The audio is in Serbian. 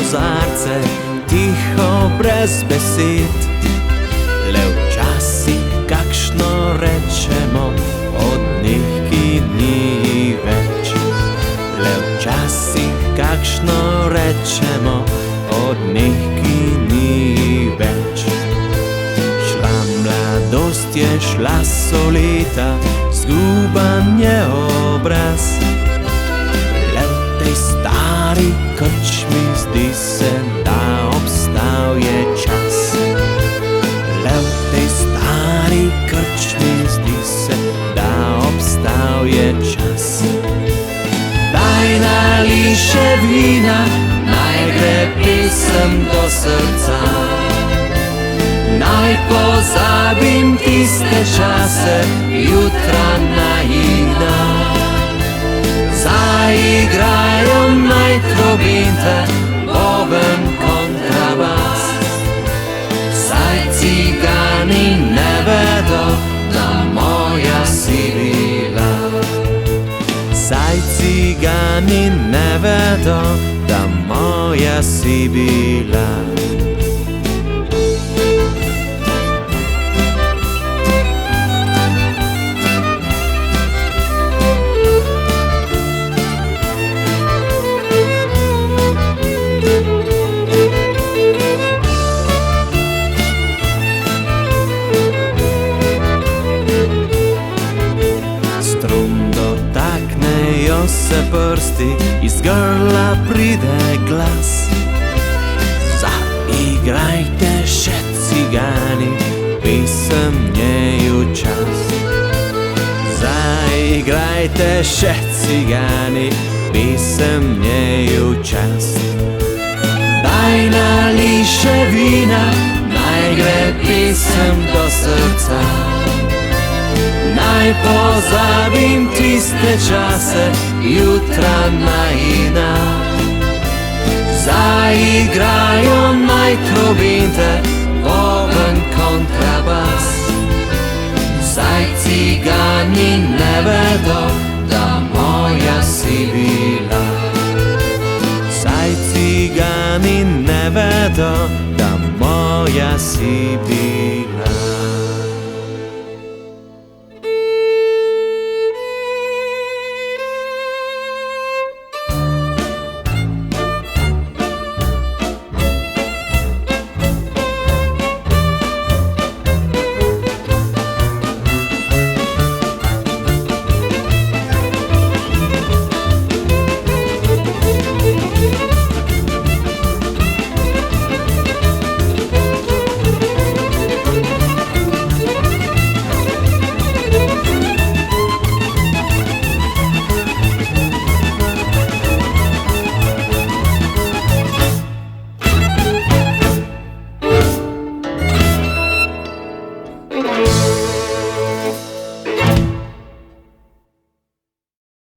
kozarce, tiho brez besed. Le včasih kakšno rečemo, od nekaj ni več. Le včasih kakšno rečemo, od nekaj ni več. Šla mladost je, šla so leta, zguban je obraz. Le v tej stari krčmi zdi se, da obstal je čas. Le v tej stari krčmi zdi se, da obstal je čas. Daj nalij še vina, naj gre pesem do srca. Naj pozabim tiste čase, jutra naivna. Zaigrajo naj trobinte, boben kontrabas. Saj cigani ne vedo, da moja si bila. Saj cigani ne vedo, da moja si bila. Dotaknejo se prsti, iz grla pride glas. Zaigrajte še cigani, pesem njeju čas. Zaigrajte še cigani, pesem njeju čas. Daj nalij še vina, naj gre pesem do srca. Naj pozabim tiste čase, jutra naivna. Zaigrajo naj trobinte, boben kontrabas. Saj cigani ne vedo, da moja si bila. Saj cigani ne vedo, da moja si bila.